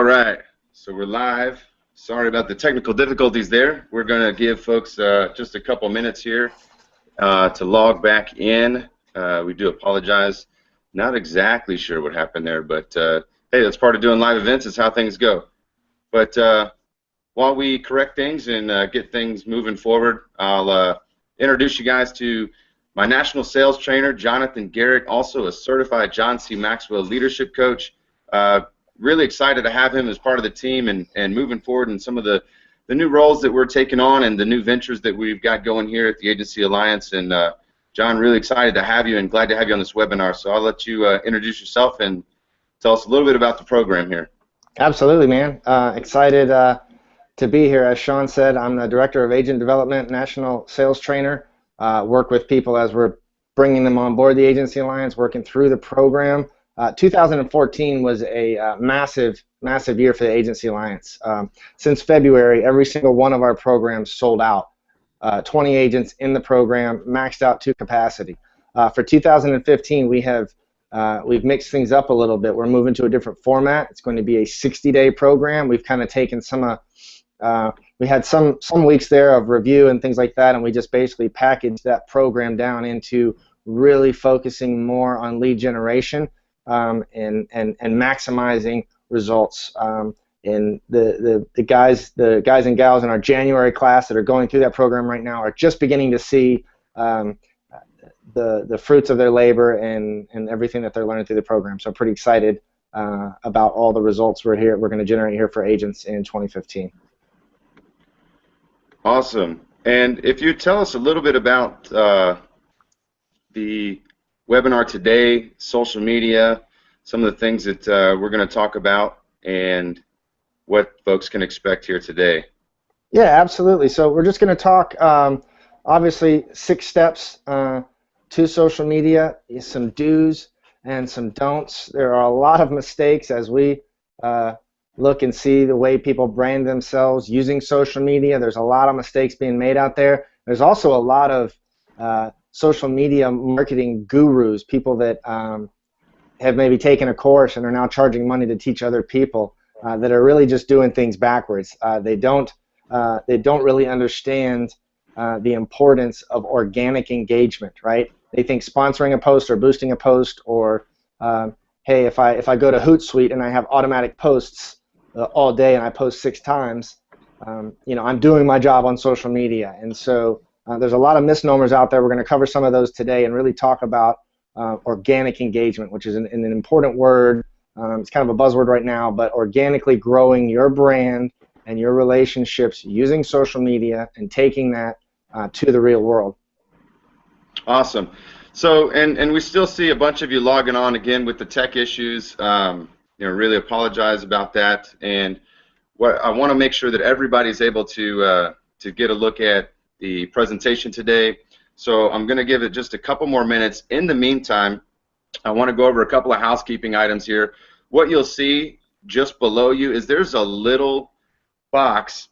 right, so we're live. Sorry about the technical difficulties there. We're going to give folks just a couple minutes here to log back in. We do apologize. Not exactly sure what happened there, but hey, that's part of doing live events. It's how things go. But while we correct things and get things moving forward, I'll introduce you guys to my national sales trainer, Jonathan Garrett, also a certified John C. Maxwell leadership coach. Really excited to have him as part of the team and moving forward in some of the new roles that we're taking on and the new ventures that we've got going here at the Agency Alliance. And John, really excited to have you and glad to have you on this webinar. So I'll let you introduce yourself and tell us a little bit about the program here. Absolutely, man. Excited to be here. As Sean said, I'm the Director of Agent Development, National Sales Trainer. Work with people as we're bringing them on board the Agency Alliance, working through the program. 2014 was a massive year for the Agency Alliance. Since February, every single one of our programs sold out. 20 agents in the program, maxed out to capacity. For 2015, we've mixed things up a little bit. We're moving to a different format. It's going to be a 60-day program. We've kind of taken we had some weeks there of review and things like that, and we just basically packaged that program down into really focusing more on lead generation and maximizing results. And the guys and gals in our January class that are going through that program right now are just beginning to see the fruits of their labor and everything that they're learning through the program. So I'm pretty excited about all the results we're going to generate here for agents in 2015. Awesome. And if you tell us a little bit about the webinar today, social media, some of the things that we're going to talk about, and what folks can expect here today. Yeah, absolutely. So we're just going to talk, obviously, 6 steps to social media, some do's and some don'ts. There are a lot of mistakes as we look and see the way people brand themselves using social media. There's a lot of mistakes being made out there. There's also a lot of social media marketing gurus, people that have maybe taken a course and are now charging money to teach other people that are really just doing things backwards. They don't really understand the importance of organic engagement, right? They think sponsoring a post or boosting a post, or hey, if I go to Hootsuite and I have automatic posts all day and I post 6 times, I'm doing my job on social media. And so there's a lot of misnomers out there. We're going to cover some of those today and really talk about organic engagement, which is an important word. It's kind of a buzzword right now, but organically growing your brand and your relationships using social media and taking that to the real world. Awesome. So, and we still see a bunch of you logging on again with the tech issues. Really apologize about that. And what I want to make sure that everybody's able to get a look at the presentation today. So I'm going to give it just a couple more minutes. In the meantime, I want to go over a couple of housekeeping items here. What you'll see just below you is there's a little box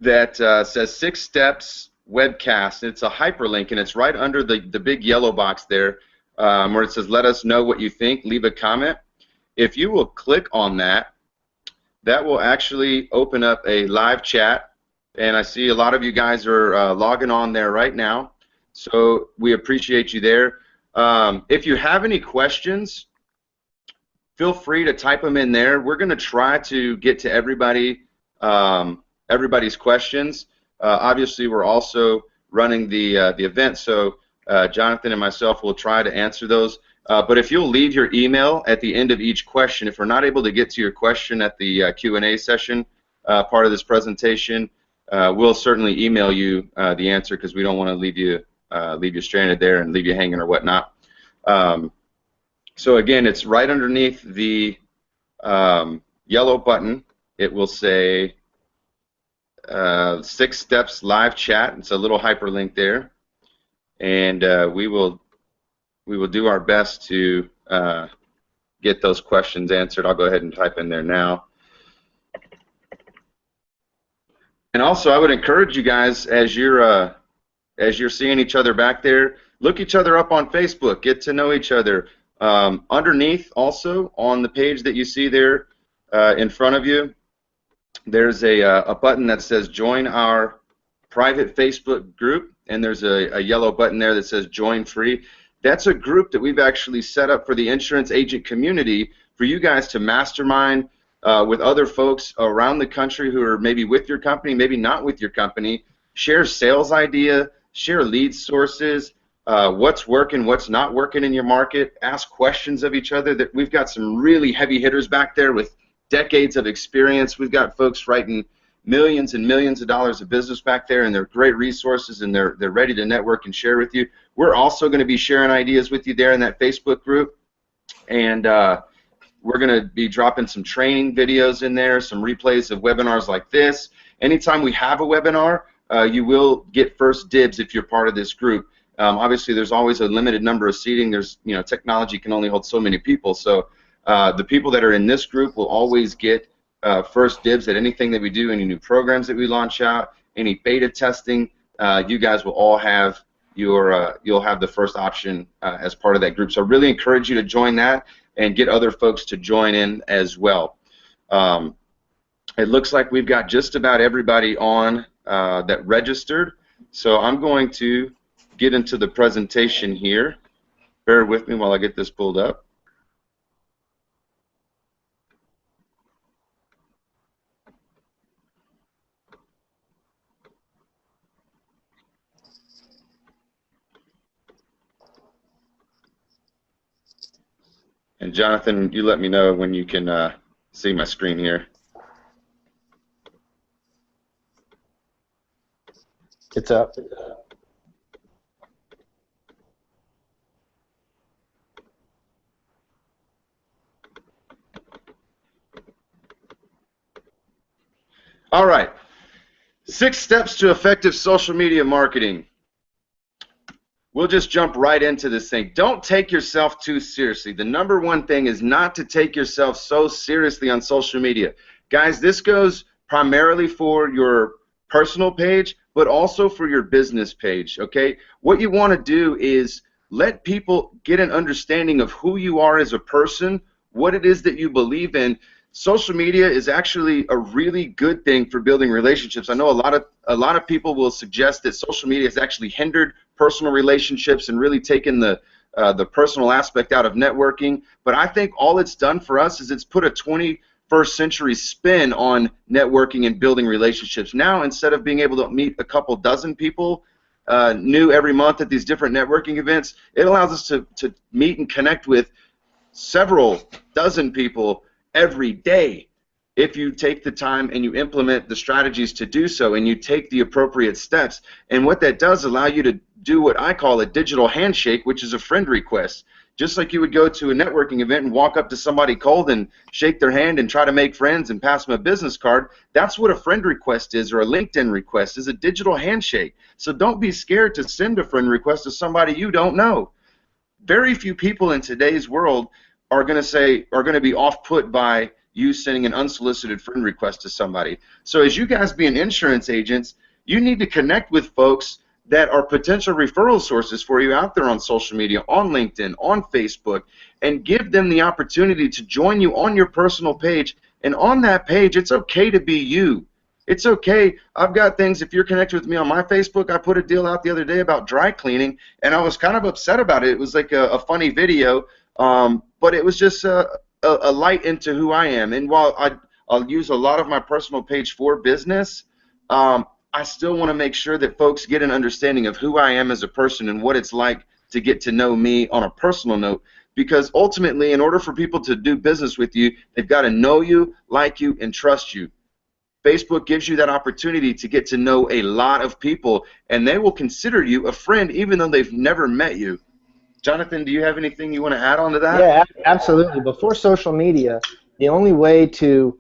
that says 6 Steps Webcast. It's a hyperlink, and it's right under the big yellow box there where it says, let us know what you think, leave a comment. If you will click on that, that will actually open up a live chat, and I see a lot of you guys are logging on there right now. So we appreciate you there. If you have any questions, feel free to type them in there. We're going to try to get to everybody's questions. Obviously, we're also running the event, so Jonathan and myself will try to answer those. But if you'll leave your email at the end of each question, if we're not able to get to your question at the Q&A session part of this presentation, we'll certainly email you the answer, because we don't want to leave you stranded there and leave you hanging or whatnot. So again, it's right underneath the yellow button. It will say 6 Steps Live Chat. It's a little hyperlink there, and we will do our best to get those questions answered. I'll go ahead and type in there now. And also, I would encourage you guys, as you're seeing each other back there, look each other up on Facebook, get to know each other. Underneath, also, on the page that you see there, in front of you, there's a button that says join our private Facebook group, and there's a yellow button there that says join free. That's a group that we've actually set up for the insurance agent community for you guys to mastermind with other folks around the country who are maybe with your company, maybe not with your company, share sales idea, share lead sources, what's working, what's not working in your market, ask questions of each other. That we've got some really heavy hitters back there with decades of experience. We've got folks writing millions and millions of dollars of business back there, and they're great resources, and they're ready to network and share with you. We're also going to be sharing ideas with you there in that Facebook group, and we're going to be dropping some training videos in there, some replays of webinars like this. Anytime we have a webinar, you will get first dibs if you're part of this group. Obviously, there's always a limited number of seating. There's, technology can only hold so many people, so the people that are in this group will always get first dibs at anything that we do, any new programs that we launch out, any beta testing. You guys will all have you'll have the first option as part of that group. So I really encourage you to join that and get other folks to join in as well. It looks like we've got just about everybody on that registered. So I'm going to get into the presentation here. Bear with me while I get this pulled up. And Jonathan, you let me know when you can see my screen here. It's up. All right. 6 steps to effective social media marketing. We'll just jump right into this thing. Don't take yourself too seriously. The number one thing is not to take yourself so seriously on social media. Guys, this goes primarily for your personal page, but also for your business page, okay? What you want to do is let people get an understanding of who you are as a person, what it is that you believe in. Social media is actually a really good thing for building relationships. I know a lot of people will suggest that social media has actually hindered personal relationships and really taken the personal aspect out of networking. But I think all it's done for us is it's put a 21st century spin on networking and building relationships. Now, instead of being able to meet a couple dozen people new every month at these different networking events, it allows us to meet and connect with several dozen people every day if you take the time and you implement the strategies to do so and you take the appropriate steps. And what that does allow you to do what I call a digital handshake, which is a friend request. Just like you would go to a networking event and walk up to somebody cold and shake their hand and try to make friends and pass them a business card, that's what a friend request is, or a LinkedIn request, is a digital handshake. So don't be scared to send a friend request to somebody you don't know. Very few people in today's world are going to be off-put by you sending an unsolicited friend request to somebody. So as you guys being insurance agents, you need to connect with folks that are potential referral sources for you out there on social media, on LinkedIn, on Facebook, and give them the opportunity to join you on your personal page. And on that page, it's okay to be you. It's okay. I've got things, if you're connected with me on my Facebook, I put a deal out the other day about dry cleaning, and I was kind of upset about it. It was like a funny video. But it was just a light into who I am. And while I'll use a lot of my personal page for business, I still want to make sure that folks get an understanding of who I am as a person and what it's like to get to know me on a personal note. Because ultimately, in order for people to do business with you, they've got to know you, like you, and trust you. Facebook gives you that opportunity to get to know a lot of people, and they will consider you a friend even though they've never met you. Jonathan, do you have anything you want to add on to that? Yeah, absolutely. Before social media, the only way to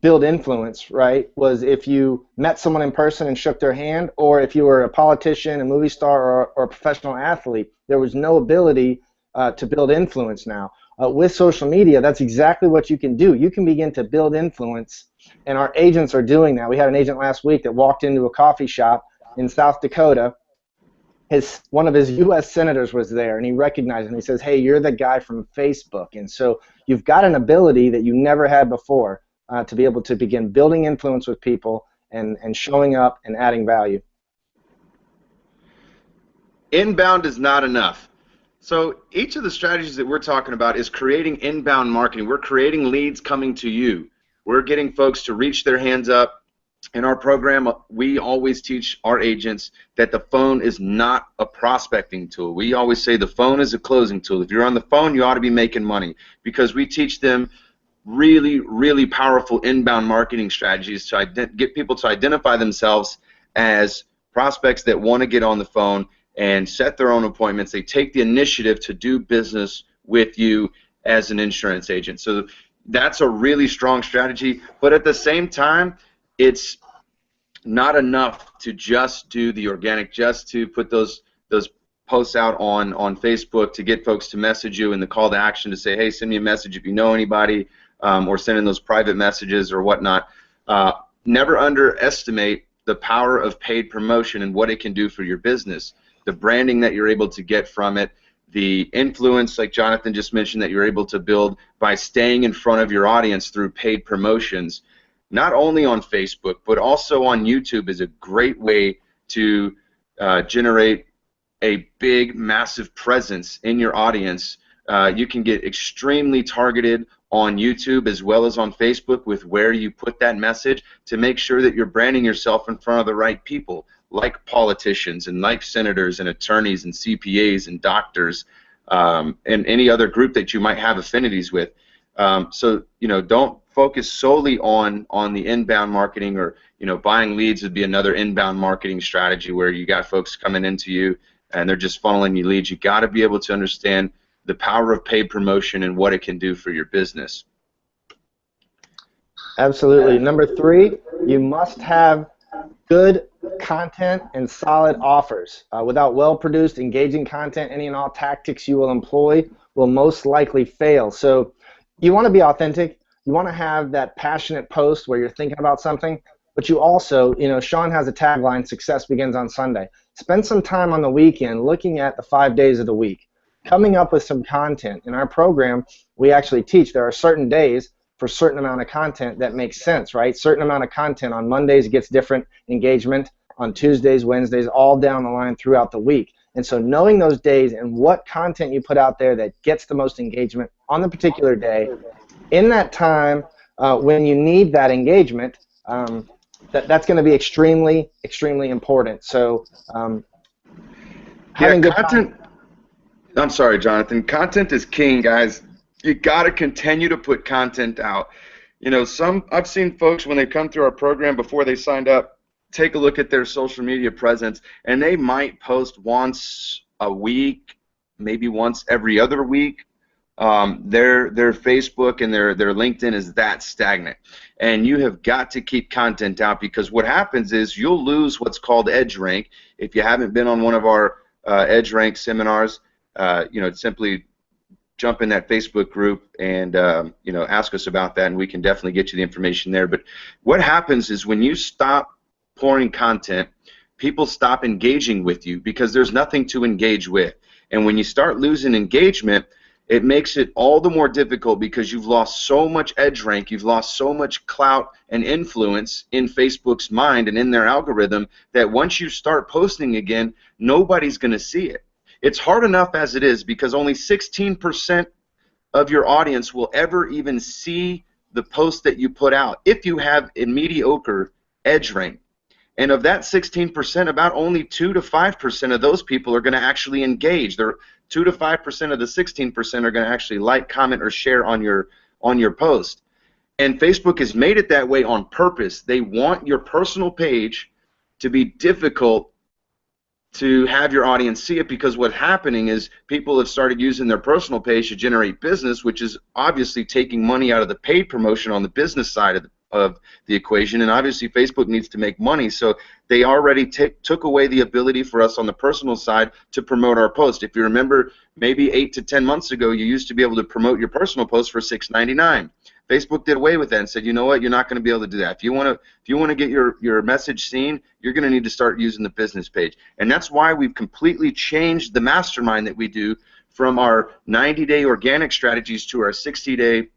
build influence, right, was if you met someone in person and shook their hand, or if you were a politician, a movie star, or a professional athlete. There was no ability to build influence now. With social media, that's exactly what you can do. You can begin to build influence, and our agents are doing that. We had an agent last week that walked into a coffee shop in South Dakota, one of his U.S. senators was there, and he recognized him. He says, "Hey, you're the guy from Facebook." And so you've got an ability that you never had before to be able to begin building influence with people and showing up and adding value. Inbound is not enough. So each of the strategies that we're talking about is creating inbound marketing. We're creating leads coming to you. We're getting folks to reach their hands up. In our program, we always teach our agents that the phone is not a prospecting tool. We always say the phone is a closing tool. If you're on the phone, you ought to be making money, because we teach them really, really powerful inbound marketing strategies to get people to identify themselves as prospects that want to get on the phone and set their own appointments. They take the initiative to do business with you as an insurance agent. So that's a really strong strategy, but at the same time, it's not enough to just do the organic, just to put those posts out on Facebook to get folks to message you, and the call to action to say, hey, send me a message if you know anybody, or sending those private messages or whatnot. Never underestimate the power of paid promotion and what it can do for your business. The branding that you're able to get from it, the influence, like Jonathan just mentioned, that you're able to build by staying in front of your audience through paid promotions, not only on Facebook, but also on YouTube, is a great way to generate a big, massive presence in your audience. You can get extremely targeted on YouTube as well as on Facebook with where you put that message to make sure that you're branding yourself in front of the right people, like politicians and like senators and attorneys and CPAs and doctors, and any other group that you might have affinities with. So, don't focus solely on the inbound marketing, or buying leads would be another inbound marketing strategy where you got folks coming into you and they're just funneling you leads. You got to be able to understand the power of paid promotion and what it can do for your business. Absolutely. Number 3, you must have good content and solid offers. Without well-produced, engaging content, any and all tactics you will employ will most likely fail. So you want to be authentic. You want to have that passionate post where you're thinking about something, but you also, Sean has a tagline, success begins on Sunday. Spend some time on the weekend looking at the 5 days of the week, coming up with some content. In our program, we actually teach there are certain days for a certain amount of content that makes sense, right? Certain amount of content on Mondays gets different engagement, on Tuesdays, Wednesdays, all down the line throughout the week. And so knowing those days and what content you put out there that gets the most engagement on the particular day, in that time when you need that engagement, that's going to be extremely, extremely important. So having good content. I'm sorry, Jonathan. Content is king, guys. You got to continue to put content out. I've seen folks when they come through our program before they signed up, take a look at their social media presence, and they might post once a week, maybe once every other week. Their Facebook and their LinkedIn is that stagnant, and you have got to keep content out, because what happens is you'll lose what's called edge rank. If you haven't been on one of our edge rank seminars, simply jump in that Facebook group and ask us about that, and we can definitely get you the information there. But what happens is when you stop pouring content, people stop engaging with you because there's nothing to engage with. And when you start losing engagement, it makes it all the more difficult, because you've lost so much edge rank, you've lost so much clout and influence in Facebook's mind and in their algorithm, that once you start posting again, nobody's going to see it. It's hard enough as it is, because only 16% of your audience will ever even see the post that you put out if you have a mediocre edge rank. And of that 16%, about only 2 to 5% of those people are going to actually engage. They're 2 to 5% of the 16% are going to actually like, comment, or share on your post. And Facebook has made it that way on purpose. They want your personal page to be difficult to have your audience see it, because what's happening is people have started using their personal page to generate business, which is obviously taking money out of the paid promotion on the business side of the equation, and obviously Facebook needs to make money, so they already took away the ability for us on the personal side to promote our post. If you remember, maybe 8 to 10 months ago, you used to be able to promote your personal post for $6.99. Facebook did away with that and said, you know what, you're not going to be able to do that. If you want to get your message seen, you're going to need to start using the business page. And that's why we've completely changed the mastermind that we do from our 90-day organic strategies to our 60-day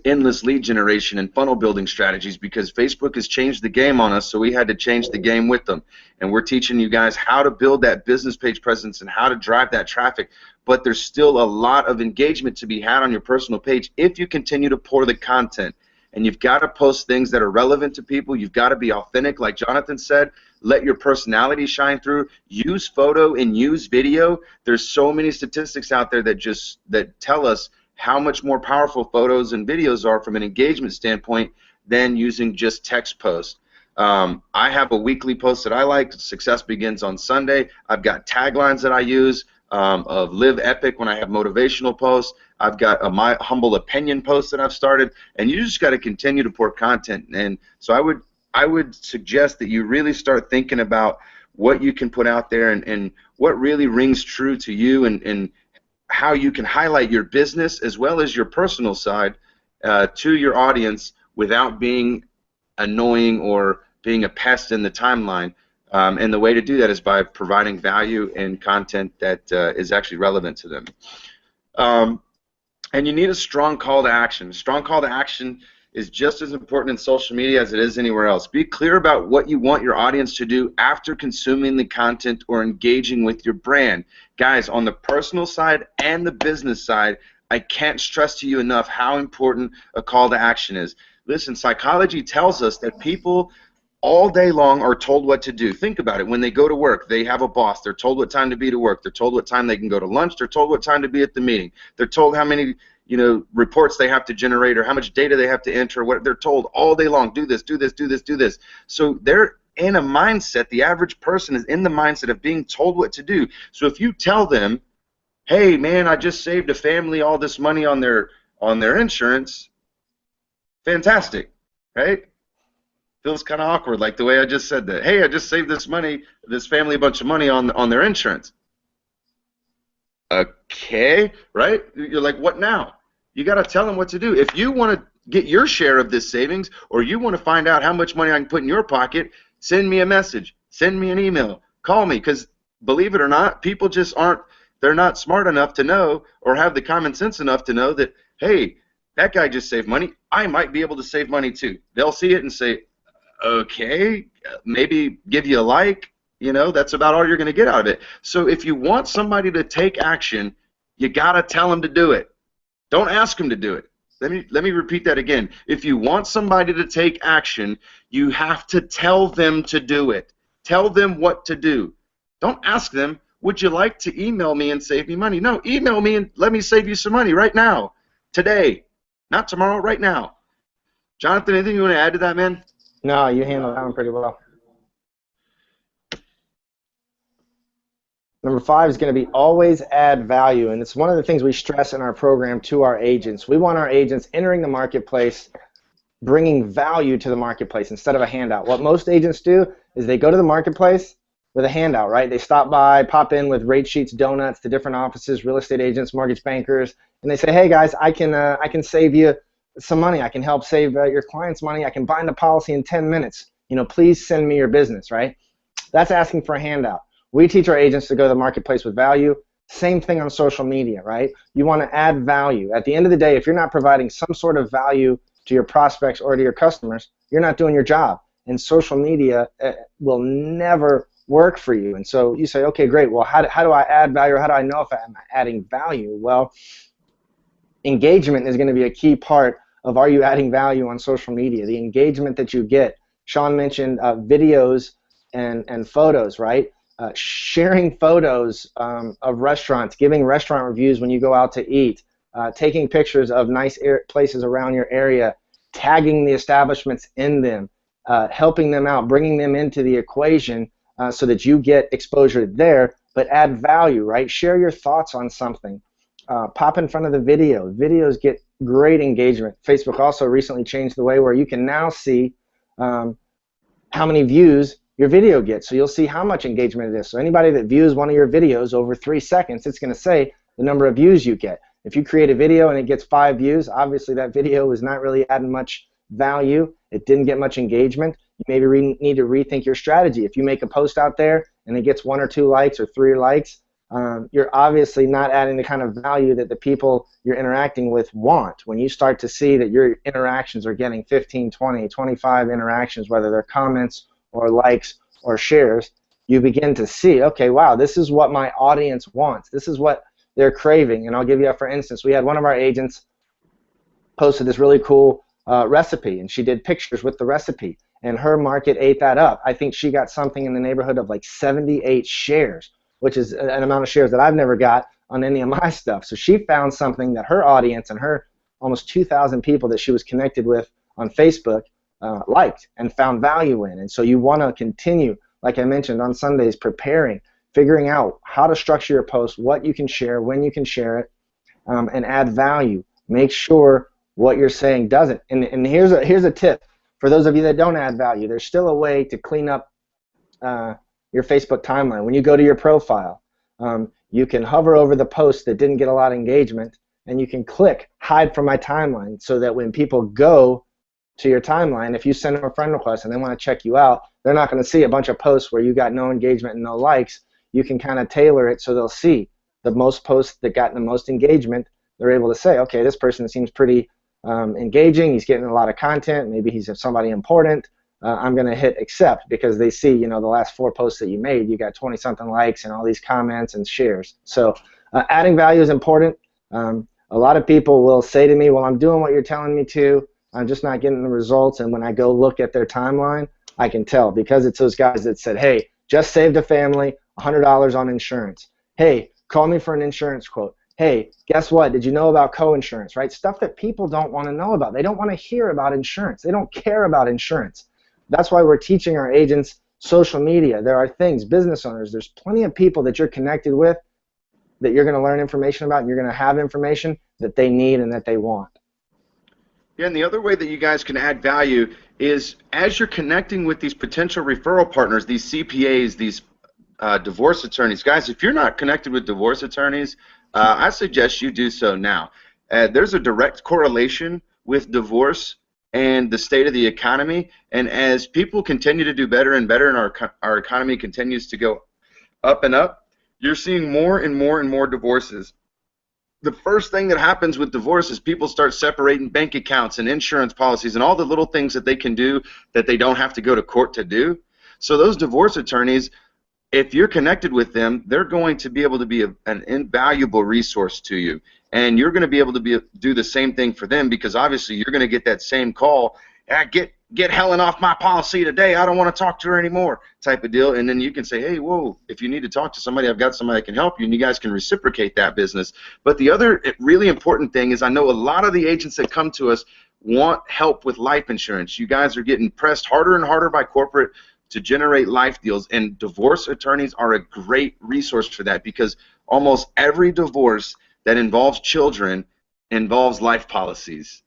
endless lead generation and funnel building strategies, because Facebook has changed the game on us, so we had to change the game with them. And we're teaching you guys how to build that business page presence and how to drive that traffic. But there's still a lot of engagement to be had on your personal page if you continue to pour the content. And you've got to post things that are relevant to people. You've got to be authentic, like Jonathan said. Let your personality shine through. Use photo and use video. There's so many statistics out there that tell us how much more powerful photos and videos are from an engagement standpoint than using just text posts. I have a weekly post that I like. Success begins on Sunday. I've got taglines that I use of Live Epic when I have motivational posts. I've got a My Humble Opinion post that I've started, and you just got to continue to pour content. And so I would suggest that you really start thinking about what you can put out there and what really rings true to you, and how you can highlight your business as well as your personal side to your audience without being annoying or being a pest in the timeline. And the way to do that is by providing value and content that is actually relevant to them. And you need a strong call to action. A strong call to action is just as important in social media as it is anywhere else. Be clear about what you want your audience to do after consuming the content or engaging with your brand. Guys, on the personal side and the business side, I can't stress to you enough how important a call to action is. Listen, psychology tells us that people all day long are told what to do. Think about it. When they go to work, they have a boss. They're told what time to be to work. They're told what time they can go to lunch. They're told what time to be at the meeting. They're told how many reports they have to generate or how much data they have to enter. What they're told all day long: do this, do this, do this, do this. So they're in a mindset. The average person is in the mindset of being told what to do. So if you tell them, "Hey, man, I just saved a family all this money on their insurance," fantastic, right? Feels kind of awkward, like the way I just said that. Hey, I just saved this family a bunch of money on their insurance. Okay, right? You're like, what now? You got to tell them what to do. If you want to get your share of this savings, or you want to find out how much money I can put in your pocket, send me a message, send me an email, call me, because believe it or not, people just they're not smart enough to know, or have the common sense enough to know that, hey, that guy just saved money, I might be able to save money too. They'll see it and say, okay, maybe give you a like. That's about all you're going to get out of it. So if you want somebody to take action, you got to tell them to do it. Don't ask them to do it. Let me repeat that again. If you want somebody to take action, you have to tell them to do it. Tell them what to do. Don't ask them, would you like to email me and save me money? No, email me and let me save you some money right now, today, not tomorrow, right now. Jonathan, anything you want to add to that, man? No, you handled that one pretty well. Number 5 is going to be always add value, and it's one of the things we stress in our program to our agents. We want our agents entering the marketplace, bringing value to the marketplace instead of a handout. What most agents do is they go to the marketplace with a handout, right? They stop by, pop in with rate sheets, donuts to different offices, real estate agents, mortgage bankers, and they say, hey guys, I can save you some money. I can help save your clients money. I can bind a policy in 10 minutes. Please send me your business, right? That's asking for a handout. We teach our agents to go to the marketplace with value. Same thing on social media, right? You want to add value. At the end of the day, if you're not providing some sort of value to your prospects or to your customers, you're not doing your job. And social media will never work for you. And so you say, okay, great. Well, how do I add value, or how do I know if I'm adding value? Well, engagement is going to be a key part of, are you adding value on social media? The engagement that you get. Sean mentioned videos and photos, right? Sharing photos of restaurants, giving restaurant reviews when you go out to eat, taking pictures of nice places around your area, tagging the establishments in them, helping them out, bringing them into the equation so that you get exposure there, but add value, right? Share your thoughts on something. Pop in front of the video. Videos get great engagement. Facebook also recently changed the way where you can now see how many views your video gets. So you'll see how much engagement it is. So anybody that views one of your videos over 3 seconds, it's going to say the number of views you get. If you create a video and it gets 5 views, obviously that video is not really adding much value. It didn't get much engagement. You maybe need to rethink your strategy. If you make a post out there and it gets 1 or 2 likes or 3 likes, you're obviously not adding the kind of value that the people you're interacting with want. When you start to see that your interactions are getting 15, 20, 25 interactions, whether they're comments or likes or shares, you begin to see, okay, wow, this is what my audience wants. This is what they're craving. And I'll give you, for instance, we had one of our agents posted this really cool recipe, and she did pictures with the recipe, and her market ate that up. I think she got something in the neighborhood of like 78 shares, which is an amount of shares that I've never got on any of my stuff. So she found something that her audience and her almost 2,000 people that she was connected with on Facebook liked and found value in. And so you want to continue, like I mentioned on Sundays, preparing, figuring out how to structure your post, what you can share, when you can share it, and add value. Make sure what you're saying doesn't. And here's a tip for those of you that don't add value. There's still a way to clean up your Facebook timeline. When you go to your profile, you can hover over the post that didn't get a lot of engagement, and you can click hide from my timeline, so that when people go to your timeline, if you send them a friend request and they want to check you out, they're not going to see a bunch of posts where you got no engagement and no likes. You can kind of tailor it so they'll see the most posts that got the most engagement. They're able to say, okay, this person seems pretty engaging, he's getting a lot of content, maybe he's somebody important, I'm going to hit accept, because they see, the last 4 posts that you made, you got 20-something likes and all these comments and shares. So adding value is important. A lot of people will say to me, well, I'm doing what you're telling me to, I'm just not getting the results, and when I go look at their timeline, I can tell, because it's those guys that said, hey, just saved a family $100 on insurance. Hey, call me for an insurance quote. Hey, guess what? Did you know about co-insurance, right? Stuff that people don't want to know about. They don't want to hear about insurance. They don't care about insurance. That's why we're teaching our agents social media. There are things, business owners, there's plenty of people that you're connected with that you're going to learn information about, and you're going to have information that they need and that they want. Yeah, and the other way that you guys can add value is as you're connecting with these potential referral partners, these CPAs, these divorce attorneys. Guys, if you're not connected with divorce attorneys, I suggest you do so now. There's a direct correlation with divorce and the state of the economy, and as people continue to do better and better, and our economy continues to go up and up, you're seeing more and more and more divorces. The first thing that happens with divorce is people start separating bank accounts and insurance policies and all the little things that they can do that they don't have to go to court to do. So those divorce attorneys, if you're connected with them, they're going to be able to be an invaluable resource to you. And you're going to be able to do the same thing for them, because obviously you're going to get that same call, get Helen off my policy today, I don't want to talk to her anymore, type of deal. And then you can say, hey, whoa, if you need to talk to somebody, I've got somebody that can help you, and you guys can reciprocate that business. But the other really important thing is, I know a lot of the agents that come to us want help with life insurance. You guys are getting pressed harder and harder by corporate to generate life deals, and divorce attorneys are a great resource for that, because almost every divorce that involves children involves life policies.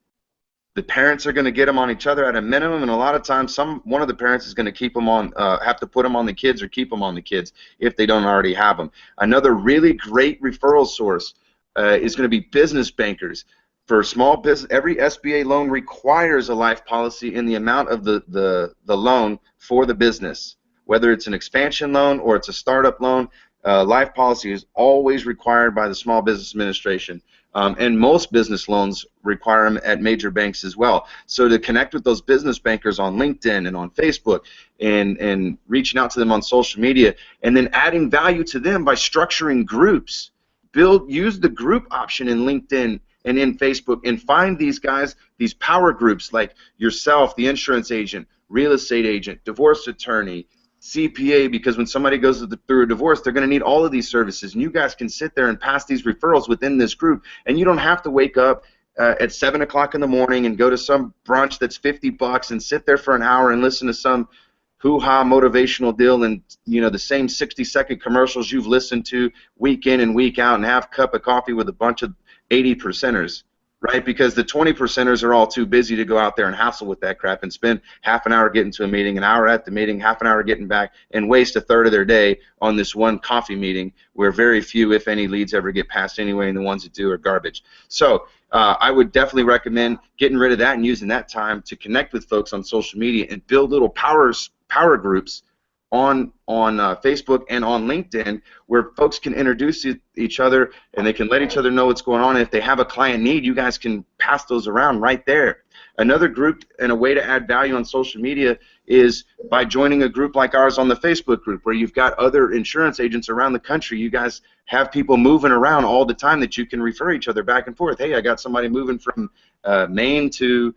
The parents are going to get them on each other at a minimum, and a lot of times one of the parents is going to keep them on, have to put them on the kids or keep them on the kids if they don't already have them. Another really great referral source is going to be business bankers. For small business, every SBA loan requires a life policy in the amount of the loan for the business. Whether it's an expansion loan or it's a startup loan, life policy is always required by the Small Business Administration. And most business loans require them at major banks as well. So to connect with those business bankers on LinkedIn and on Facebook, and reaching out to them on social media, and then adding value to them by structuring groups. Use the group option in LinkedIn and in Facebook, and find these guys, these power groups like yourself, the insurance agent, real estate agent, divorce attorney, CPA, because when somebody goes through a divorce, they're going to need all of these services, and you guys can sit there and pass these referrals within this group, and you don't have to wake up at 7 o'clock in the morning and go to some brunch that's $50 and sit there for an hour and listen to some hoo-ha motivational deal, and the same 60-second commercials you've listened to week in and week out, and have a cup of coffee with a bunch of 80%ers. right? Because the 20%ers are all too busy to go out there and hassle with that crap and spend half an hour getting to a meeting, an hour at the meeting, half an hour getting back, and waste a third of their day on this one coffee meeting where very few, if any, leads ever get passed anyway, and the ones that do are garbage. So I would definitely recommend getting rid of that and using that time to connect with folks on social media and build little power groups on Facebook and on LinkedIn, where folks can introduce each other and they can let each other know what's going on. And if they have a client need, you guys can pass those around right there. Another group and a way to add value on social media is by joining a group like ours on the Facebook group, where you've got other insurance agents around the country. You guys have people moving around all the time that you can refer each other back and forth. Hey, I got somebody moving from Maine to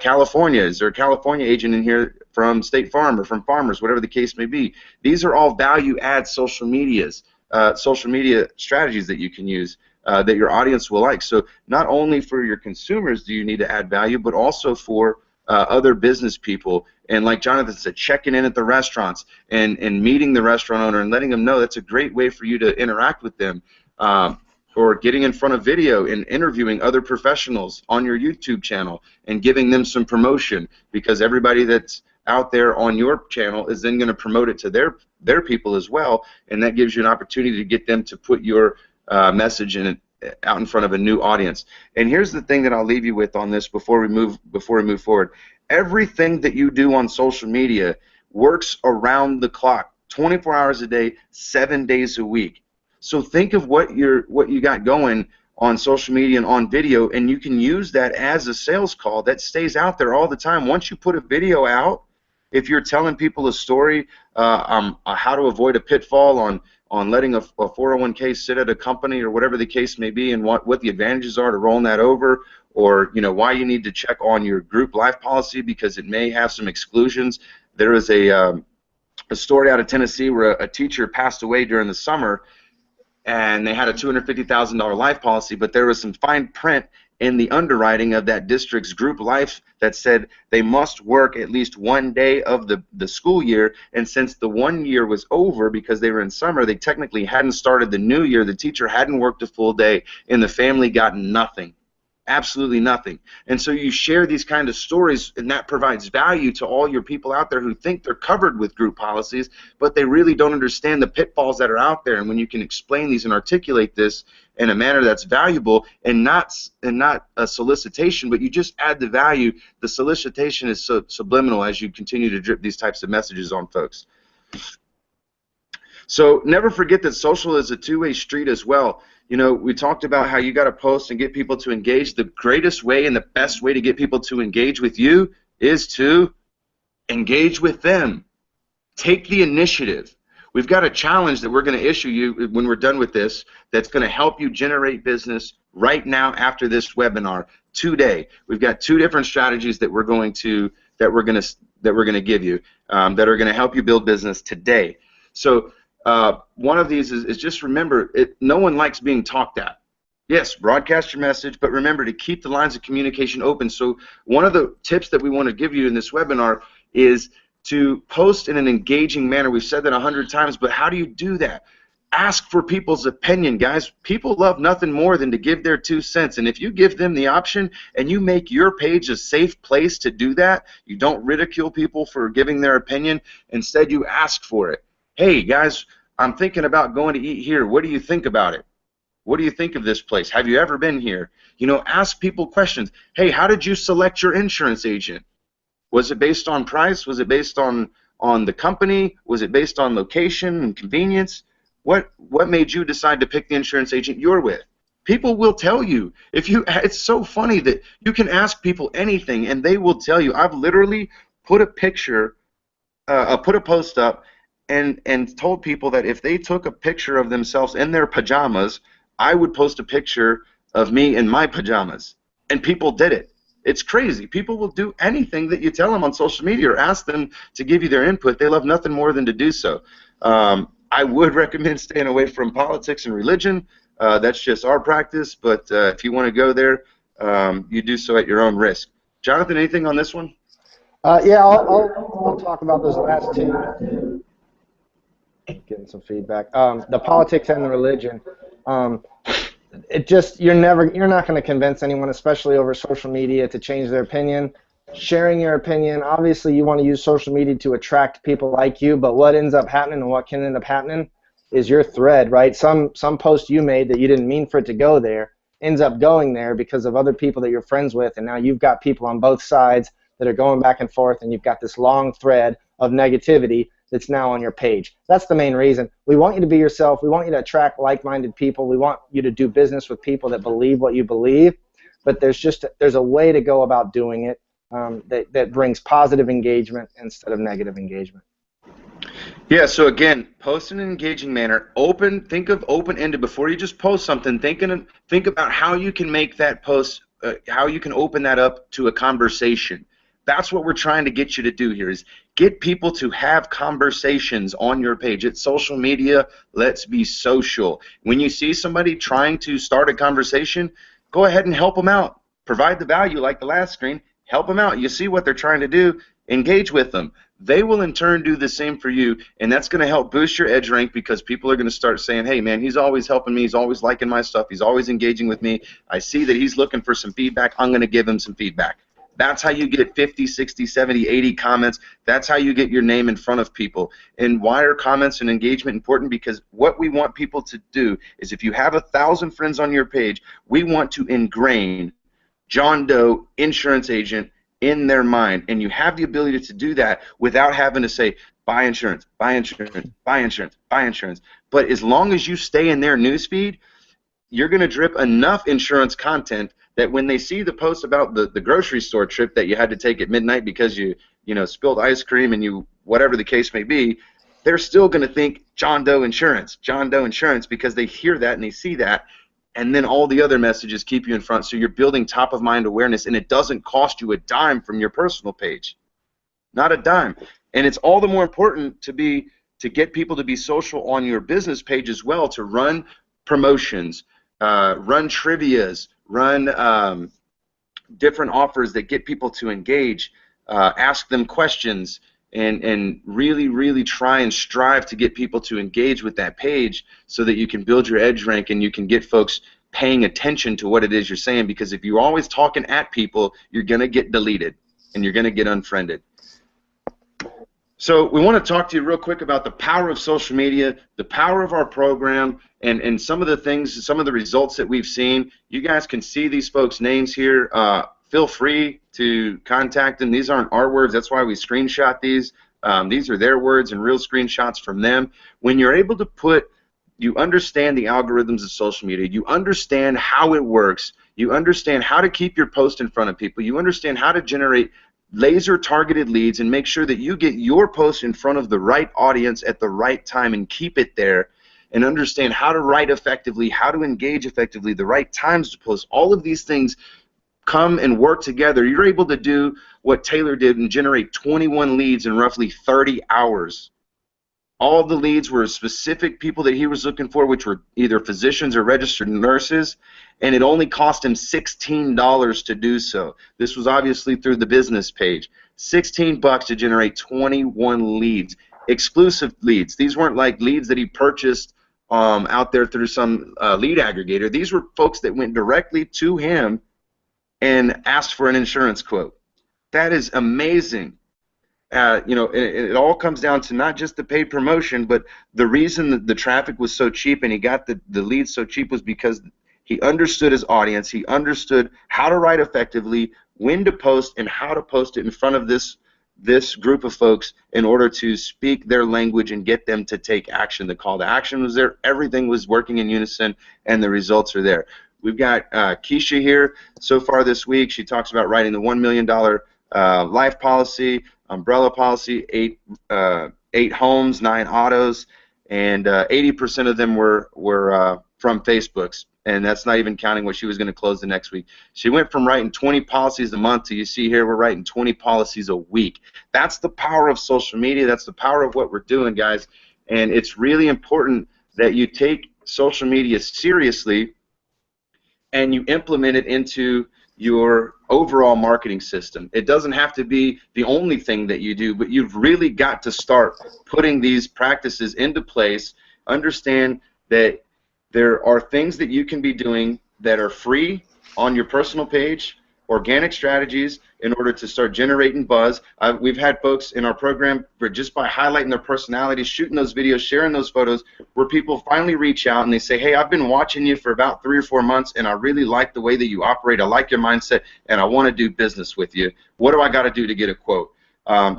California. Is there a California agent in here from State Farm or from Farmers, whatever the case may be? These are all value-add social media strategies that you can use that your audience will like. So not only for your consumers do you need to add value, but also for other business people. And like Jonathan said, checking in at the restaurants and meeting the restaurant owner and letting them know, that's a great way for you to interact with them. Or getting in front of video and interviewing other professionals on your YouTube channel and giving them some promotion, because everybody that's out there on your channel is then going to promote it to their people as well, and that gives you an opportunity to get them to put your message out in front of a new audience. And here's the thing that I'll leave you with on this before we move forward. Everything that you do on social media works around the clock, 24 hours a day, 7 days a week. So think of what you got going on social media and on video, and you can use that as a sales call that stays out there all the time. Once you put a video out, if you're telling people a story, how to avoid a pitfall on letting a 401k sit at a company or whatever the case may be, and what the advantages are to rolling that over, or why you need to check on your group life policy because it may have some exclusions. There is a story out of Tennessee where a teacher passed away during the summer, and they had a $250,000 life policy, but there was some fine print in the underwriting of that district's group life that said they must work at least one day of the school year, and since the 1 year was over because they were in summer, they technically hadn't started the new year, the teacher hadn't worked a full day, and the family got nothing. Absolutely nothing. And so you share these kind of stories, and that provides value to all your people out there who think they're covered with group policies, but they really don't understand the pitfalls that are out there. And when you can explain these and articulate this in a manner that's valuable and not a solicitation, but you just add the value, the solicitation is so subliminal as you continue to drip these types of messages on folks. So never forget that social is a two-way street as well. We talked about how you got to post and get people to engage. The greatest way and the best way to get people to engage with you is to engage with them. Take the initiative. We've got a challenge that we're going to issue you when we're done with this that's going to help you generate business right now after this webinar today. We've got 2 different strategies that we're going to give you that are going to help you build business today. So one of these is just remember, no one likes being talked at. Yes, broadcast your message, but remember to keep the lines of communication open. So one of the tips that we want to give you in this webinar is to post in an engaging manner. We've said that 100 times, but how do you do that? Ask for people's opinion, guys. People love nothing more than to give their 2 cents, and if you give them the option and you make your page a safe place to do that, you don't ridicule people for giving their opinion. Instead, you ask for it. Hey, guys, I'm thinking about going to eat here. What do you think about it? What do you think of this place? Have you ever been here? Ask people questions. Hey, how did you select your insurance agent? Was it based on price? Was it based on the company? Was it based on location and convenience? What made you decide to pick the insurance agent you're with? People will tell you. It's so funny that you can ask people anything and they will tell you. I've literally put a post up and told people that if they took a picture of themselves in their pajamas, I would post a picture of me in my pajamas. And people did it. It's crazy. People will do anything that you tell them on social media or ask them to give you their input. They love nothing more than to do so. I would recommend staying away from politics and religion. That's just our practice. But if you want to go there, you do so at your own risk. Jonathan, anything on this one? Yeah, I'll talk about those last 2. Getting some feedback. The politics and the religion. it just you're not going to convince anyone, especially over social media, to change their opinion. Sharing your opinion, obviously you want to use social media to attract people like you, but what ends up happening and what can end up happening is your thread, right? Some post you made that you didn't mean for it to go there ends up going there because of other people that you're friends with, and now you've got people on both sides that are going back and forth, and you've got this long thread of negativity that's now on your page. That's the main reason. We want you to be yourself. We want you to attract like-minded people. We want you to do business with people that believe what you believe, but there's a way to go about doing it that brings positive engagement instead of negative engagement. Yeah, so again, post in an engaging manner. Think of open-ended before you just post something. Think about how you can make that post, how you can open that up to a conversation. That's what we're trying to get you to do here, is get people to have conversations on your page. It's social media. Let's be social. When you see somebody trying to start a conversation, go ahead and help them out. Provide the value like the last screen. Help them out. You see what they're trying to do. Engage with them. They will in turn do the same for you, and that's going to help boost your edge rank because people are going to start saying, hey man, he's always helping me, he's always liking my stuff, he's always engaging with me, I see that he's looking for some feedback, I'm going to give him some feedback. That's how you get 50, 60, 70, 80 comments. That's how you get your name in front of people. And why are comments and engagement important? Because what we want people to do is, if you have 1,000 friends on your page, we want to ingrain John Doe, insurance agent, in their mind, and you have the ability to do that without having to say buy insurance, buy insurance, buy insurance, buy insurance. But as long as you stay in their newsfeed, you're going to drip enough insurance content that when they see the post about the grocery store trip that you had to take at midnight because you spilled ice cream and you whatever the case may be, they're still going to think John Doe Insurance, because they hear that and they see that. And then all the other messages keep you in front, so you're building top-of-mind awareness, and it doesn't cost you a dime from your personal page. Not a dime. And it's all the more important to get people to be social on your business page as well, to run promotions, run trivias, run different offers that get people to engage, ask them questions, and really, really try and strive to get people to engage with that page so that you can build your edge rank and you can get folks paying attention to what it is you're saying, because if you're always talking at people, you're going to get deleted and you're going to get unfriended. So we want to talk to you real quick about the power of social media, the power of our program, and some of the things, some of the results that we've seen. You guys can see these folks' names here. Feel free to contact them. These aren't our words. That's why we screenshot these. These are their words and real screenshots from them. When you're able to you understand the algorithms of social media, you understand how it works, you understand how to keep your post in front of people, you understand how to generate laser targeted leads and make sure that you get your post in front of the right audience at the right time and keep it there, and understand how to write effectively, how to engage effectively, the right times to post. All of these things come and work together. You're able to do what Taylor did and generate 21 leads in roughly 30 hours. All of the leads were specific people that he was looking for, which were either physicians or registered nurses, and it only cost him $16 to do so. This was obviously through the business page. $16 to generate 21 leads, exclusive leads. These weren't like leads that he purchased out there through some lead aggregator. These were folks that went directly to him and asked for an insurance quote. That is amazing. It all comes down to not just the paid promotion, but the reason that the traffic was so cheap and he got the leads so cheap was because he understood his audience. He understood how to write effectively, when to post, and how to post it in front of this group of folks in order to speak their language and get them to take action. The call to action was there. Everything was working in unison, and the results are there. We've got Keisha here so far this week. She talks about writing the $1 million life policy, umbrella policy, eight homes, 9 autos, and 80% of them were from Facebook's, and that's not even counting what she was going to close the next week. She went from writing 20 policies a month to, you see here, we're writing 20 policies a week. That's the power of social media. That's the power of what we're doing, guys, and it's really important that you take social media seriously and you implement it into your overall marketing system. It doesn't have to be the only thing that you do, but you've really got to start putting these practices into place. Understand that There are things that you can be doing that are free on your personal page, organic strategies in order to start generating buzz. We've had folks in our program where just by highlighting their personalities, shooting those videos, sharing those photos, where people finally reach out and they say, hey, I've been watching you for about 3 or 4 months and I really like the way that you operate. I like your mindset and I want to do business with you. What do I got to do to get a quote?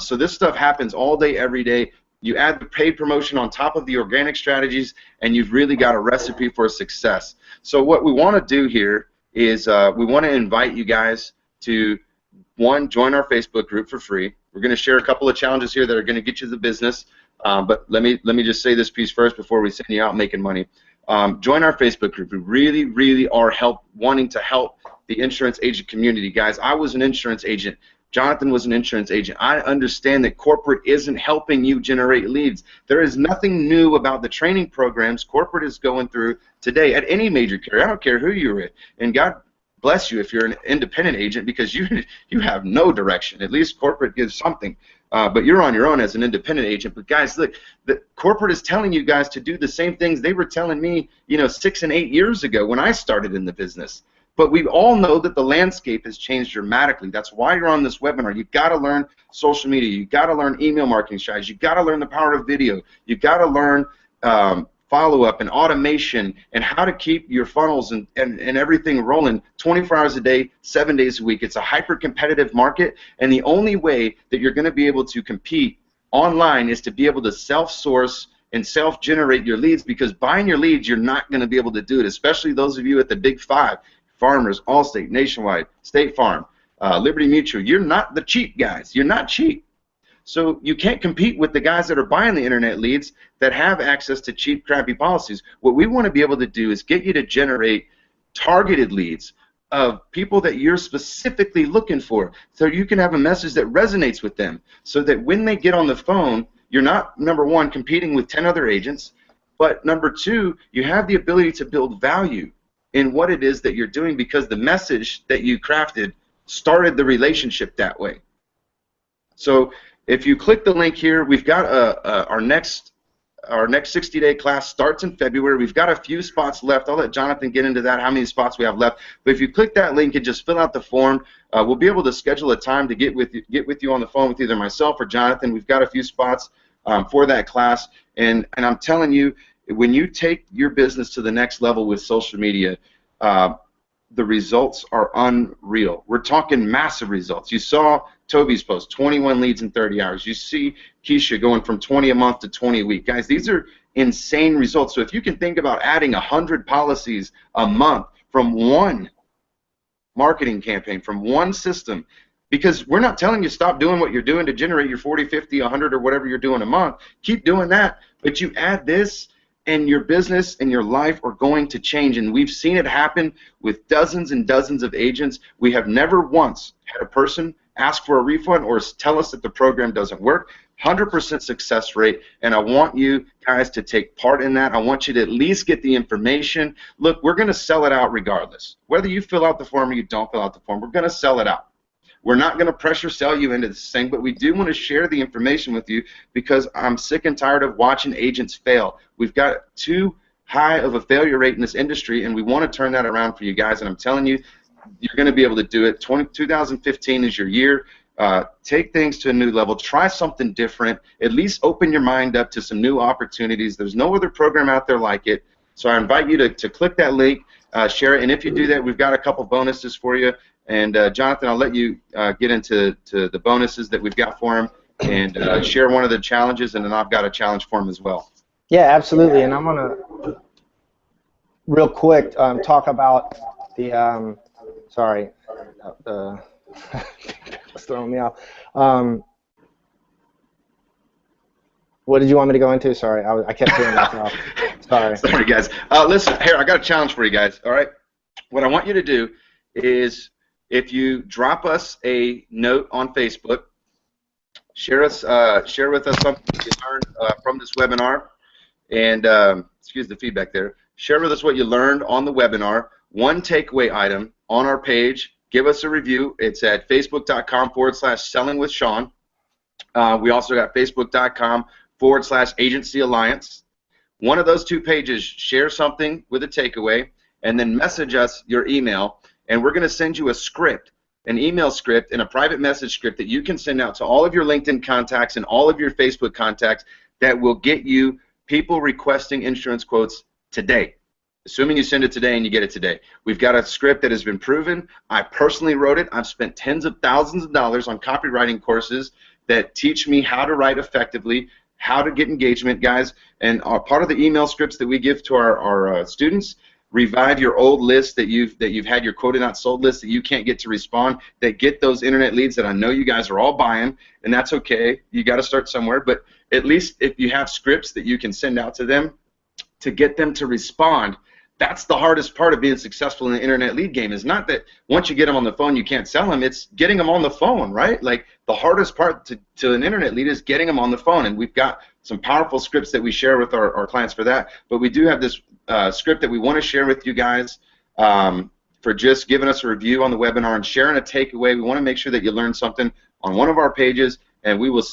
So this stuff happens all day, every day. You add the paid promotion on top of the organic strategies, and you've really got a recipe for success. So what we want to do here is we want to invite you guys to, one, join our Facebook group for free. We're going to share a couple of challenges here that are going to get you the business. But let me just say this piece first before we send you out making money. Join our Facebook group. We really are wanting to help the insurance agent community. Guys, I was an insurance agent. Jonathan was an insurance agent. I understand that corporate isn't helping you generate leads. There is nothing new about the training programs corporate is going through today at any major carrier. I don't care who you're with. And God bless you if you're an independent agent, because you have no direction. At least corporate gives something. But you're on your own as an independent agent. But guys, look, the corporate is telling you guys to do the same things they were telling me, 6 and 8 years ago when I started in the business. But we all know that the landscape has changed dramatically. That's why you're on this webinar. You've got to learn social media. You've got to learn email marketing strategies. You've got to learn the power of video. You've got to learn follow-up and automation and how to keep your funnels and everything rolling 24 hours a day, 7 days a week. It's a hyper-competitive market, and the only way that you're going to be able to compete online is to be able to self-source and self-generate your leads, because buying your leads, you're not going to be able to do it, especially those of you at the big 5. Farmers, Allstate, Nationwide, State Farm, Liberty Mutual. You're not the cheap guys. You're not cheap. So you can't compete with the guys that are buying the internet leads that have access to cheap, crappy policies. What we want to be able to do is get you to generate targeted leads of people that you're specifically looking for, so you can have a message that resonates with them, so that when they get on the phone, you're not, number one, competing with 10 other agents, but number two, you have the ability to build value in what it is that you're doing, because the message that you crafted started the relationship that way. So if you click the link here, we've got our next 60-day class starts in February. We've got a few spots left. I'll let Jonathan get into that, how many spots we have left. But if you click that link and just fill out the form, we'll be able to schedule a time to get with you on the phone with either myself or Jonathan. We've got a few spots for that class, and I'm telling you, when you take your business to the next level with social media, the results are unreal. We're talking massive results. You saw Toby's post, 21 leads in 30 hours. You see Keisha going from 20 a month to 20 a week. Guys, these are insane results. So if you can think about adding 100 policies a month from one marketing campaign, from one system, because we're not telling you stop doing what you're doing to generate your 40, 50, 100, or whatever you're doing a month. Keep doing that, but you add this, and your business and your life are going to change. And we've seen it happen with dozens and dozens of agents. We have never once had a person ask for a refund or tell us that the program doesn't work. 100% success rate, and I want you guys to take part in that. I want you to at least get the information. Look, we're going to sell it out regardless. Whether you fill out the form or you don't fill out the form, we're going to sell it out. We're not going to pressure sell you into this thing, but we do want to share the information with you, because I'm sick and tired of watching agents fail. We've got too high of a failure rate in this industry, and we want to turn that around for you guys, and I'm telling you, you're going to be able to do it. 2015 is your year. Take things to a new level. Try something different. At least open your mind up to some new opportunities. There's no other program out there like it. So I invite you to click that link, share it, and if you do that, we've got a couple bonuses for you. And Jonathan, I'll let you get into the bonuses that we've got for him, and share one of the challenges, and then I've got a challenge for him as well. Yeah, absolutely. And I'm going to, real quick, talk about the, sorry, it's throwing me off. What did you want me to go into? Sorry, I kept hearing myself. Sorry. Sorry, guys. Listen, here, I got a challenge for you guys, all right? What I want you to do is, if you drop us a note on Facebook, share with us something you learned from this webinar, and excuse the feedback there. Share with us what you learned on the webinar, one takeaway item on our page. Give us a review. It's at facebook.com/sellingwithsean. We also got facebook.com/agency alliance. One of those 2 pages, share something with a takeaway, and then message us your email, and we're going to send you a script, an email script and a private message script that you can send out to all of your LinkedIn contacts and all of your Facebook contacts that will get you people requesting insurance quotes today. Assuming you send it today and you get it today. We've got a script that has been proven. I personally wrote it. I've spent tens of thousands of dollars on copywriting courses that teach me how to write effectively, how to get engagement, guys. And part of the email scripts that we give to our students, revive your old list that you've had, your quoted not sold list that you can't get to respond, that get those internet leads that I know you guys are all buying, and that's okay. You got to start somewhere, but at least if you have scripts that you can send out to them to get them to respond. That's the hardest part of being successful in the internet lead game, is not that once you get them on the phone you can't sell them, it's getting them on the phone, right? Like the hardest part to an internet lead is getting them on the phone, and we've got some powerful scripts that we share with our clients for that, but we do have this script that we want to share with you guys for just giving us a review on the webinar and sharing a takeaway. We want to make sure that you learn something on one of our pages, and we will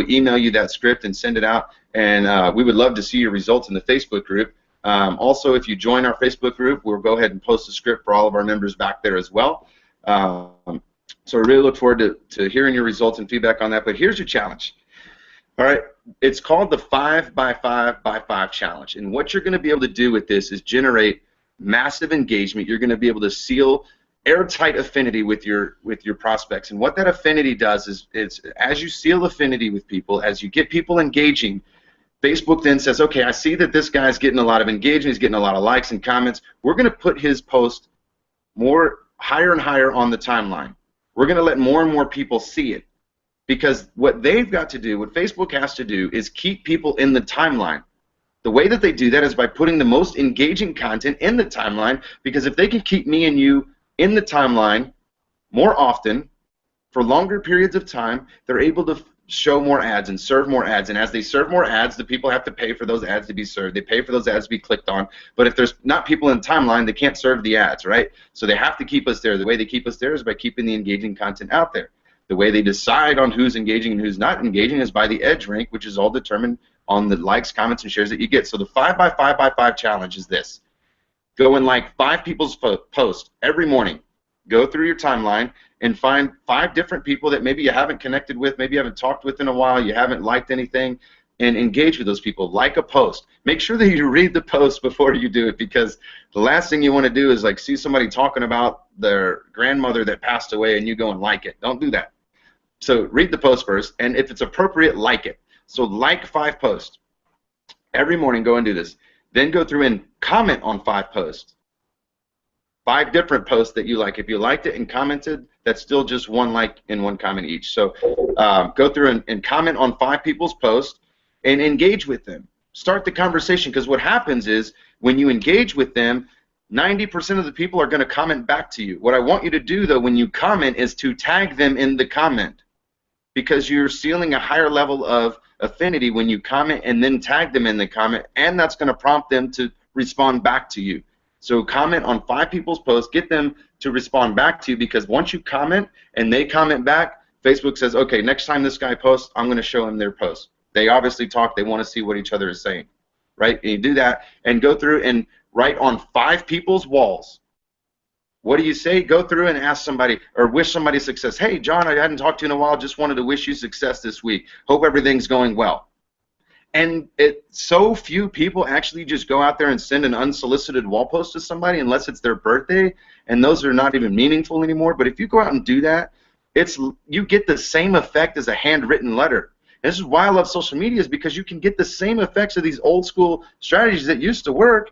email you that script and send it out, and we would love to see your results in the Facebook group. Also, if you join our Facebook group, we'll go ahead and post a script for all of our members back there as well. So I really look forward to hearing your results and feedback on that. But here's your challenge. All right, it's called the 5x5x5 challenge. And what you're going to be able to do with this is generate massive engagement. You're going to be able to seal airtight affinity with your prospects. And what that affinity does is as you seal affinity with people, as you get people engaging, Facebook then says, okay, I see that this guy's getting a lot of engagement, he's getting a lot of likes and comments. We're going to put his post higher and higher on the timeline. We're going to let more and more people see it. Because what they've got to do, what Facebook has to do, is keep people in the timeline. The way that they do that is by putting the most engaging content in the timeline, because if they can keep me and you in the timeline more often, for longer periods of time, they're able to show more ads and serve more ads, and as they serve more ads, the people have to pay for those ads to be served. They pay for those ads to be clicked on, but if there's not people in the timeline, they can't serve the ads, right? So they have to keep us there. The way they keep us there is by keeping the engaging content out there. The way they decide on who's engaging and who's not engaging is by the edge rank, which is all determined on the likes, comments, and shares that you get. So the 5x5x5 challenge is this. Go and like 5 people's posts every morning. Go through your timeline and find 5 different people that maybe you haven't connected with, maybe you haven't talked with in a while, you haven't liked anything, and engage with those people. Like a post. Make sure that you read the post before you do it, because the last thing you want to do is like see somebody talking about their grandmother that passed away and you go and like it. Don't do that. So read the post first, and if it's appropriate, like it. So like 5 posts. Every morning go and do this. Then go through and comment on 5 posts. 5 different posts that you like. If you liked it and commented, that's still just 1 like and 1 comment each. So go through and comment on 5 people's posts and engage with them. Start the conversation, because what happens is when you engage with them, 90% of the people are going to comment back to you. What I want you to do, though, when you comment is to tag them in the comment, because you're sealing a higher level of affinity when you comment and then tag them in the comment, and that's going to prompt them to respond back to you. So comment on 5 people's posts, get them to respond back to you, because once you comment and they comment back, Facebook says, okay, next time this guy posts, I'm going to show him their post. They obviously talk, they want to see what each other is saying, right? And you do that and go through and write on 5 people's walls. What do you say? Go through and ask somebody or wish somebody success. Hey, John, I hadn't talked to you in a while, just wanted to wish you success this week. Hope everything's going well. And so few people actually just go out there and send an unsolicited wall post to somebody unless it's their birthday, and those are not even meaningful anymore. But if you go out and do that, you get the same effect as a handwritten letter. And this is why I love social media, is because you can get the same effects of these old school strategies that used to work.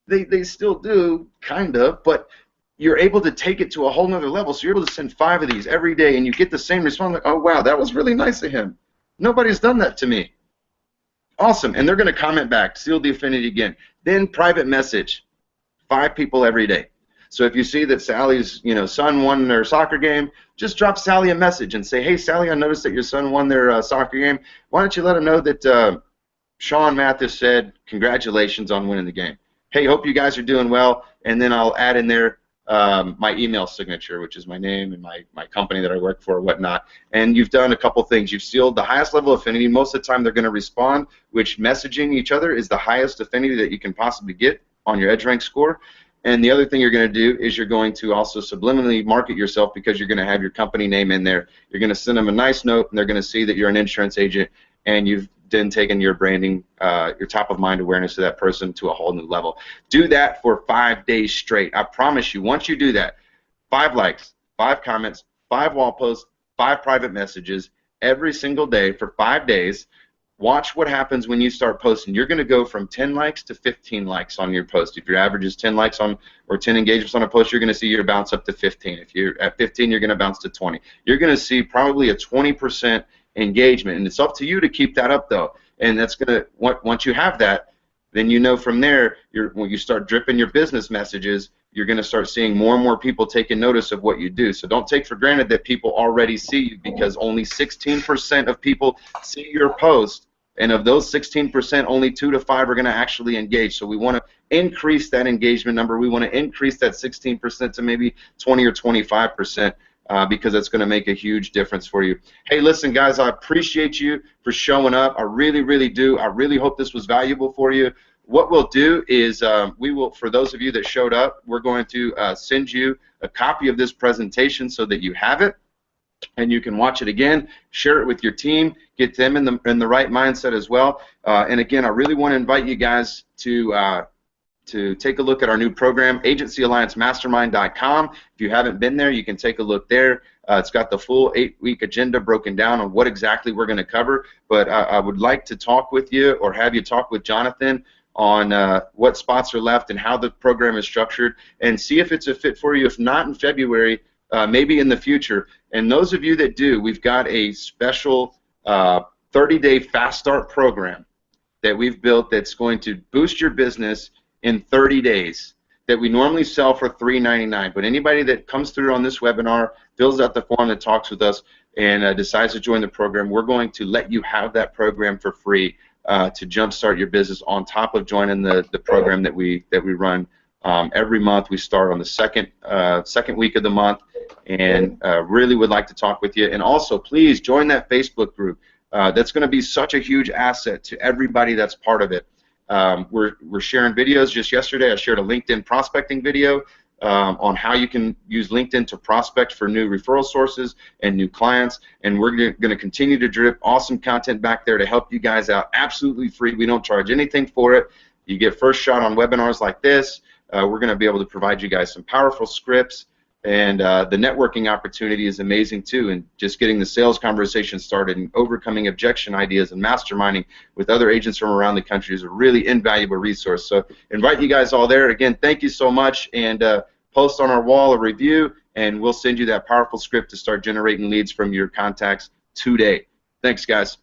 They still do, kind of, but you're able to take it to a whole nother level. So you're able to send 5 of these every day, and you get the same response, like, oh, wow, that was really nice of him. Nobody's done that to me. Awesome, and they're going to comment back, seal the affinity again. Then private message, 5 people every day. So if you see that Sally's son won their soccer game, just drop Sally a message and say, hey, Sally, I noticed that your son won their soccer game. Why don't you let him know that Sean Mathis said congratulations on winning the game. Hey, hope you guys are doing well, and then I'll add in there, my email signature, which is my name and my company that I work for, or whatnot. And you've done a couple things. You've sealed the highest level of affinity. Most of the time they're going to respond, which messaging each other is the highest affinity that you can possibly get on your EdgeRank score. And the other thing you're going to do is you're going to also subliminally market yourself, because you're going to have your company name in there. You're going to send them a nice note, and they're going to see that you're an insurance agent, and you've then taken your branding, your top of mind awareness to that person to a whole new level. Do that for 5 days straight. I promise you, once you do that, 5 likes, 5 comments, 5 wall posts, 5 private messages every single day for 5 days. Watch what happens when you start posting. You're going to go from 10 likes to 15 likes on your post. If your average is 10 likes on or 10 engagements on a post, you're going to see your bounce up to 15. If you're at 15, you're going to bounce to 20. You're going to see probably a 20% engagement, and it's up to you to keep that up, though. And that's going to, once you have that, then you know from there, when you start dripping your business messages, you're going to start seeing more and more people taking notice of what you do. So don't take for granted that people already see you, because only 16% of people see your post, and of those 16%, only 2 to 5 are going to actually engage. So we want to increase that engagement number. We want to increase that 16% to maybe 20 or 25%. Because that's going to make a huge difference for you. Hey, listen, guys, I appreciate you for showing up. I really, really do. I really hope this was valuable for you. What we'll do is we will, for those of you that showed up, we're going to send you a copy of this presentation so that you have it, and you can watch it again, share it with your team, get them in the right mindset as well. And again, I really want to invite you guys to take a look at our new program, agencyalliancemastermind.com. If you haven't been there, you can take a look there. It's got the full 8-week agenda broken down on what exactly we're going to cover. But I would like to talk with you, or have you talk with Jonathan on what spots are left and how the program is structured, and see if it's a fit for you. If not in February, maybe in the future. And those of you that do, we've got a special 30-day fast start program that we've built that's going to boost your business in 30 days, that we normally sell for $3.99. But anybody that comes through on this webinar, fills out the form, that talks with us, and decides to join the program, we're going to let you have that program for free to jumpstart your business, on top of joining the program that we run every month. We start on the second week of the month, and really would like to talk with you. And also, please join that Facebook group. That's going to be such a huge asset to everybody that's part of it. We're sharing videos. Just yesterday I shared a LinkedIn prospecting video on how you can use LinkedIn to prospect for new referral sources and new clients, and we're going to continue to drip awesome content back there to help you guys out absolutely free. We don't charge anything for it. You get first shot on webinars like this. We're going to be able to provide you guys some powerful scripts, and the networking opportunity is amazing too, and just getting the sales conversation started and overcoming objection ideas and masterminding with other agents from around the country is a really invaluable resource. So invite you guys all there. Again, thank you so much, and post on our wall a review, and we'll send you that powerful script to start generating leads from your contacts today. Thanks, guys.